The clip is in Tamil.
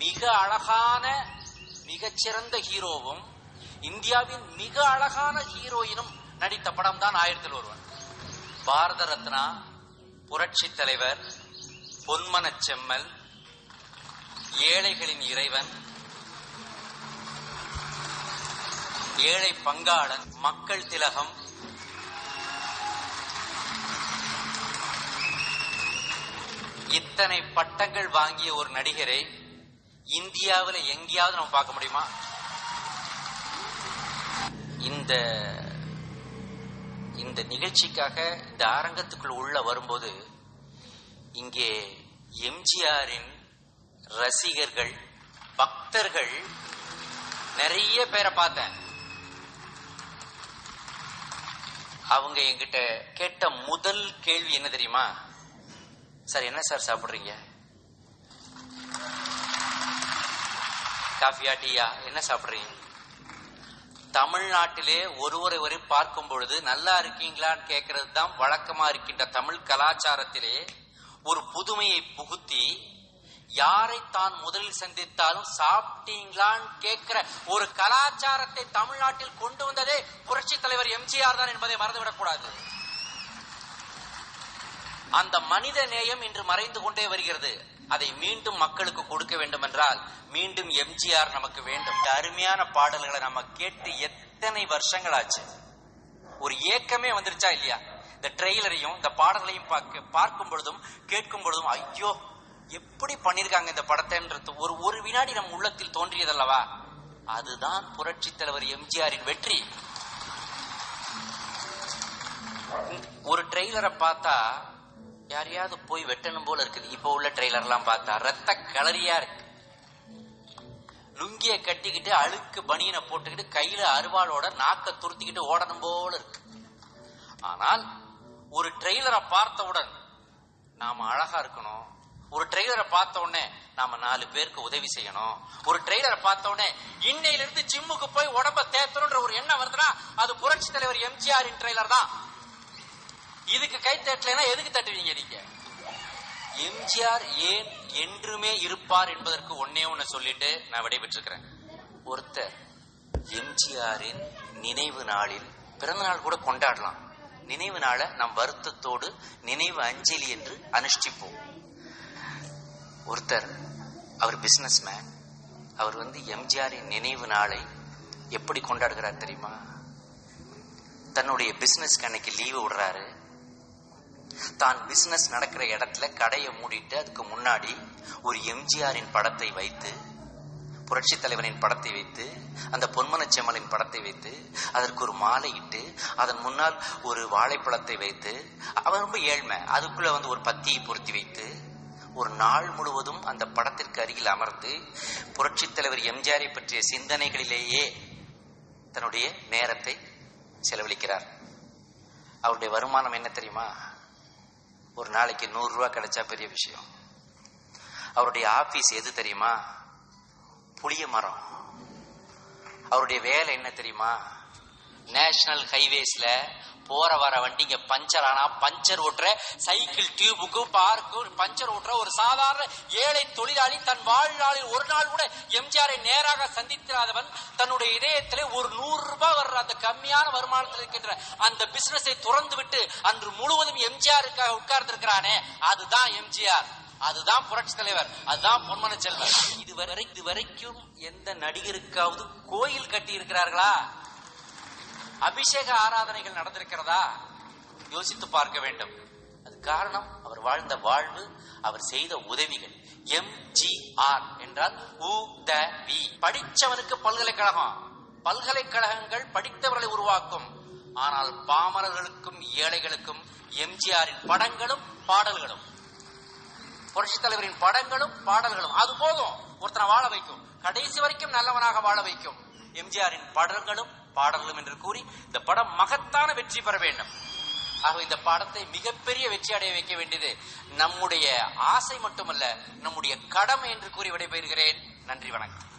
மிக அழகான மிகச்சிறந்த ஹீரோவும் இந்தியாவின் மிக அழகான ஹீரோயினும் நடித்த படம் தான் 1001. பாரத ரத்னா, புரட்சி தலைவர், பொன்மனச் செம்மல், ஏழைகளின் இறைவன், ஏழை பங்காளன், மக்கள் திலகம், இத்தனை பட்டங்கள் வாங்கிய ஒரு நடிகரை இந்தியாவில் எங்கேயாவது நம்ம பார்க்க முடியுமா? இந்த நிகழ்ச்சிக்காக இந்த அரங்கத்துக்குள் உள்ள வரும்போது இங்கே எம்ஜிஆரின் ரசிகர்கள், பக்தர்கள் நிறைய பேரை பார்த்தேன். அவங்க என்கிட்ட கேட்ட முதல் கேள்வி என்ன தெரியுமா? சார், என்ன சார் சாப்பிடுறீங்க? காஃபியா, டீயா, என்ன சாப்பிடுறீங்க? தமிழ்நாட்டிலே ஒருவரை பார்க்கும் பொழுது நல்லா இருக்கீங்களான்னு கேட்கறது தான் வழக்கமா இருக்கின்ற தமிழ் கலாச்சாரத்திலே ஒரு புதுமையை புகுத்தி யாரை தான் முதலில் சந்தித்தாலும் சாப்பிட்டீங்களான்னு கேட்கிற ஒரு கலாச்சாரத்தை தமிழ்நாட்டில் கொண்டு வந்ததே புரட்சி தலைவர் எம்ஜிஆர் தான் என்பதை மறந்துவிடக் கூடாது. அந்த மனித நேயம் இன்று மறைந்து கொண்டே வருகிறது. அதை மீண்டும் மக்களுக்கு கொடுக்க வேண்டும் என்றால் மீண்டும் எம்ஜிஆர் நமக்கு வேண்டும். இந்த அருமையான பாடல்களை நம்ம கேட்டு எத்தனை வருஷங்கள் ஆச்சு. ஒரு ஏக்கமே வந்துருச்சா இல்லையா? இந்த ட்ரெய்லரையும் இந்த பாடல்களையும் பார்க்கும் பொழுதும் கேட்கும் பொழுதும் ஐயோ எப்படி பண்ணிருக்காங்க இந்த படத்தைன்றது ஒரு வினாடி நம் உள்ளத்தில் தோன்றியதல்லவா? அதுதான் புரட்சி தலைவர் எம்ஜிஆரின் வெற்றி. ஒரு ட்ரெய்லரை பார்த்தா யாரையாவது போய் வெட்டணும் போல இருக்குது. இப்ப உள்ள ட்ரெய்லர்லாம் பார்த்தா ரத்த கலரியா இருக்கு. லுங்கிய கட்டிக்கிட்டு அழுக்கு பனியனை போட்டுக்கிட்டு கையில அருவாளோட நாக்க துருத்திக்கிட்டு ஓடணும் போல இருக்கு. ஆனால் ஒரு ட்ரெய்லரை பார்த்தவுடன் நாம அழகா இருக்கணும். ஒரு ட்ரெய்லரை பார்த்த உடனே நாம 4 பேருக்கு உதவி செய்யணும். ஒரு ட்ரெய்லரை பார்த்த உடனே இன்னையிலிருந்து ஜிம்முக்கு போய் உடம்ப தேத்தணும்ன்ற ஒரு எண்ணம் வருதுன்னா அது புரட்சி தலைவர் எம்ஜிஆரின் ட்ரெய்லர் தான். இதுக்கு கை தட்டலைன்னா எதுக்கு தட்டுவீங்க நீங்க? எம்ஜிஆர் ஏன் என்றுமே இருப்பார் என்பதற்கு ஒன்னே ஒன்னு சொல்லிட்டு நான் விடைபெற்றிருக்கிறேன். ஒருத்தர் எம்ஜிஆரின் நினைவு நாளில் பிறந்த நாள் கூட கொண்டாடலாம். நினைவு நாளை நம் வருத்தத்தோடு நினைவு அஞ்சலி என்று அனுஷ்டிப்போம். ஒருத்தர் அவர் பிசினஸ் மேன், அவர் எம்ஜிஆரின் நினைவு நாளை எப்படி கொண்டாடுகிறார் தெரியுமா? தன்னுடைய பிசினஸ்க்கு அன்னைக்கு லீவு விடுறாரு. தான் பிசினஸ் நடக்கிற இடத்துல கடையை மூடிட்டு அதுக்கு முன்னாடி ஒரு எம்ஜிஆரின் படத்தை வைத்து, புரட்சி தலைவரின் படத்தை வைத்து, அந்த பொன்மனச் செம்மலின் படத்தை வைத்து அதற்கு ஒரு மாலை இட்டு அதன் முன்னால் ஒரு வாழைப்பழத்தை வைத்து, அவர் ரொம்ப ஏழ்மை, அதுக்குள்ள ஒரு பத்தியை பொருத்தி வைத்து ஒரு நாள் முழுவதும் அந்த படத்திற்கு அருகில் அமர்ந்து புரட்சி தலைவர் எம்ஜிஆரை பற்றிய சிந்தனைகளிலேயே தன்னுடைய நேரத்தை செலவழிக்கிறார். அவருடைய வருமானம் என்ன தெரியுமா? ஒரு நாளைக்கு 100 ரூபாய் கிடைச்சா பெரிய விஷயம். அவருடைய ஆபீஸ் எது தெரியுமா? புளிய மரம். அவருடைய வேலை என்ன தெரியுமா? நேஷனல் ஹைவேஸ்ல போற வர வண்டிங்க பஞ்சர் ஆனா பஞ்சர் ஓட்டுற, சைக்கிள் டியூபுக்கு பார்க்கு பஞ்சர் ஓட்டுற ஒரு சாதாரண ஏழை தொழிலாளி தன் வாழ்நாளில் ஒரு நாள் கூட எம்ஜிஆரை நேராக சந்தித்திராதவன் தன்னுடைய இதயத்திலே ஒரு 100 ரூபாய் வர்ற அந்த கம்மியான வருமானத்தில் இருக்கின்ற அந்த பிசினஸை துறந்து விட்டு அன்று முழுவதும் எம்ஜிஆருக்காக உட்கார்ந்து இருக்கிறானே, அதுதான் எம்ஜிஆர், அதுதான் புரட்சி தலைவர், அதுதான் பொன்மனச் செல்வன். இதுவரைக்கும் எந்த நடிகருக்காவது கோயில் கட்டி இருக்கிறார்களா? அபிஷேக ஆராதனைகள் நடந்திருக்கிறதா? யோசித்து பார்க்க வேண்டும். அது காரணம் அவர் வாழ்ந்த வாழ்வு, அவர் செய்த உதவிகள். எம்ஜிஆர் என்றால் உதவி. படிச்சவனுக்கு பல்கலைக்கழகம், பல்கலைக்கழகங்கள் படித்தவர்களை உருவாக்கும். ஆனால் பாமரர்களுக்கும் ஏழைகளுக்கும் எம்ஜிஆரின் படங்களும் பாடல்களும், புரட்சி தலைவரின் படங்களும் பாடல்களும் அது போதும், ஒருத்தனை வாழ வைக்கும், கடைசி வரைக்கும் நல்லவனாக வாழ வைக்கும். எம்ஜிஆரின் படங்களும் பாடல்களும் என்று கூறி இந்த படம் மகத்தான வெற்றி பெற வேண்டும். ஆக இந்த படத்தை மிகப்பெரிய வெற்றி அடைய வைக்க வேண்டியது நம்முடைய ஆசை மட்டுமல்ல, நம்முடைய கடமை என்று கூறி விடைபெறுகிறேன். நன்றி, வணக்கம்.